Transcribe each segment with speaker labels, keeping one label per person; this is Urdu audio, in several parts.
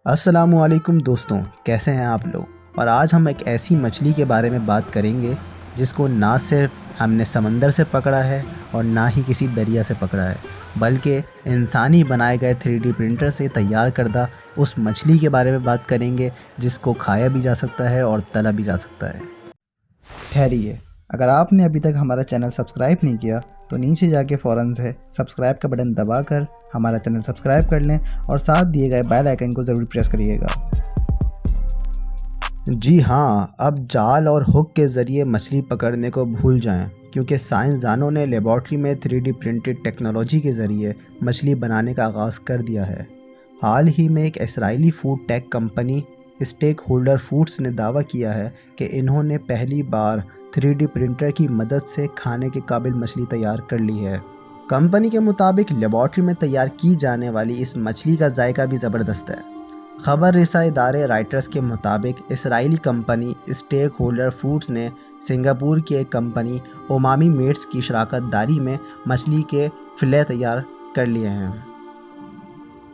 Speaker 1: السلام علیکم دوستوں، کیسے ہیں آپ لوگ؟ اور آج ہم ایک ایسی مچھلی کے بارے میں بات کریں گے جس کو نہ صرف ہم نے سمندر سے پکڑا ہے اور نہ ہی کسی دریا سے پکڑا ہے، بلکہ انسانی بنائے گئے 3D پرنٹر سے تیار کردہ اس مچھلی کے بارے میں بات کریں گے جس کو کھایا بھی جا سکتا ہے اور تلا بھی جا سکتا ہے۔ ٹھہریے، اگر آپ نے ابھی تک ہمارا چینل سبسکرائب نہیں کیا تو نیچے جا کے فوراً سے سبسکرائب کا بٹن دبا کر ہمارا چینل سبسکرائب کر لیں اور ساتھ دیے گئے بیل آئیکن کو ضرور پریس کریے گا۔ جی ہاں، اب جال اور ہک کے ذریعے مچھلی پکڑنے کو بھول جائیں، کیونکہ سائنسدانوں نے لیبارٹری میں 3D پرنٹڈ ٹیکنالوجی کے ذریعے مچھلی بنانے کا آغاز کر دیا ہے۔ حال ہی میں ایک اسرائیلی food tech company Steakholder Foods نے دعویٰ کیا ہے کہ انہوں نے پہلی بار 3D پرنٹر کی مدد سے کھانے کے قابل مچھلی تیار کر لی ہے۔ کمپنی کے مطابق لیبارٹری میں تیار کی جانے والی اس مچھلی کا ذائقہ بھی زبردست ہے۔ خبر رساں ادارے رائٹرز کے مطابق اسرائیلی کمپنی اسٹیک ہولڈر فوڈز نے سنگاپور کی ایک کمپنی اومامی میٹس کی شراکت داری میں مچھلی کے فلے تیار کر لیے ہیں۔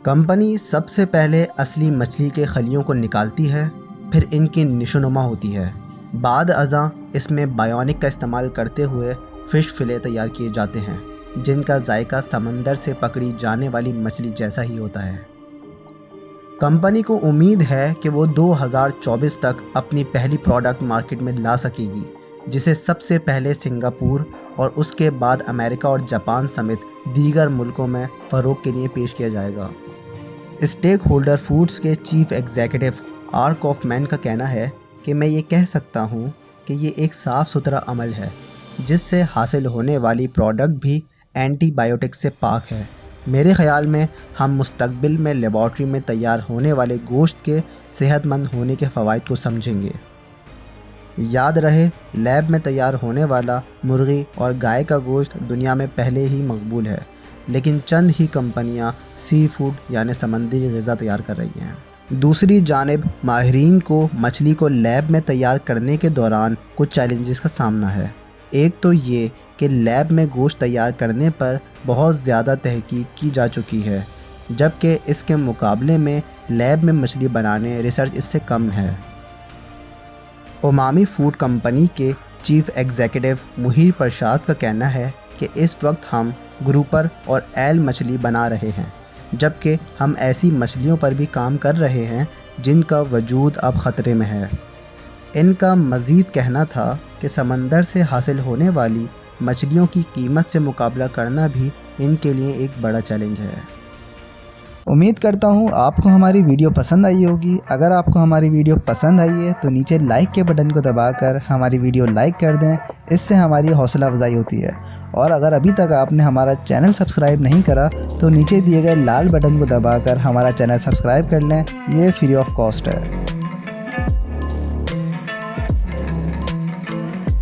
Speaker 1: کمپنی سب سے پہلے اصلی مچھلی کے خلیوں کو نکالتی ہے، پھر ان کی نشوونما ہوتی ہے۔ بعد ازاں اس میں بایونک کا استعمال کرتے ہوئے فش فلے تیار کیے جاتے ہیں، جن کا ذائقہ سمندر سے پکڑی جانے والی مچھلی جیسا ہی ہوتا ہے۔ کمپنی کو امید ہے کہ وہ 2024 تک اپنی پہلی پروڈکٹ مارکیٹ میں لا سکے گی، جسے سب سے پہلے سنگاپور اور اس کے بعد امریکہ اور جاپان سمیت دیگر ملکوں میں فروغ کے لیے پیش کیا جائے گا۔ اسٹیک ہولڈر فوڈز کے چیف ایگزیکٹو آر کافمین کا کہنا ہے کہ میں یہ کہہ سکتا ہوں کہ یہ ایک صاف ستھرا عمل ہے جس سے حاصل ہونے والی پروڈکٹ بھی اینٹی بایوٹک سے پاک ہے۔ میرے خیال میں ہم مستقبل میں لیبارٹری میں تیار ہونے والے گوشت کے صحت مند ہونے کے فوائد کو سمجھیں گے۔ یاد رہے، لیب میں تیار ہونے والا مرغی اور گائے کا گوشت دنیا میں پہلے ہی مقبول ہے، لیکن چند ہی کمپنیاں سی فوڈ یعنی سمندری غذا تیار کر رہی ہیں۔ دوسری جانب ماہرین کو مچھلی کو لیب میں تیار کرنے کے دوران کچھ چیلنجز کا سامنا ہے۔ ایک تو یہ کہ لیب میں گوشت تیار کرنے پر بہت زیادہ تحقیق کی جا چکی ہے، جبکہ اس کے مقابلے میں لیب میں مچھلی بنانے ریسرچ اس سے کم ہے۔ اومامی فوڈ کمپنی کے چیف ایگزیکٹو مہیر پرشاد کا کہنا ہے کہ اس وقت ہم گروپر اور ایل مچھلی بنا رہے ہیں، جبکہ ہم ایسی مچھلیوں پر بھی کام کر رہے ہیں جن کا وجود اب خطرے میں ہے۔ ان کا مزید کہنا تھا کہ سمندر سے حاصل ہونے والی مچھلیوں کی قیمت سے مقابلہ کرنا بھی ان کے لیے ایک بڑا چیلنج ہے۔ امید کرتا ہوں آپ کو ہماری ویڈیو پسند آئی ہوگی۔ اگر آپ کو ہماری ویڈیو پسند آئی ہے تو نیچے لائک کے بٹن کو دبا کر ہماری ویڈیو لائک کر دیں، اس سے ہماری حوصلہ افزائی ہوتی ہے۔ اور اگر ابھی تک آپ نے ہمارا چینل سبسکرائب نہیں کرا تو نیچے دیے گئے لال بٹن کو دبا کر ہمارا چینل سبسکرائب کر لیں، یہ فری آف کاسٹ ہے۔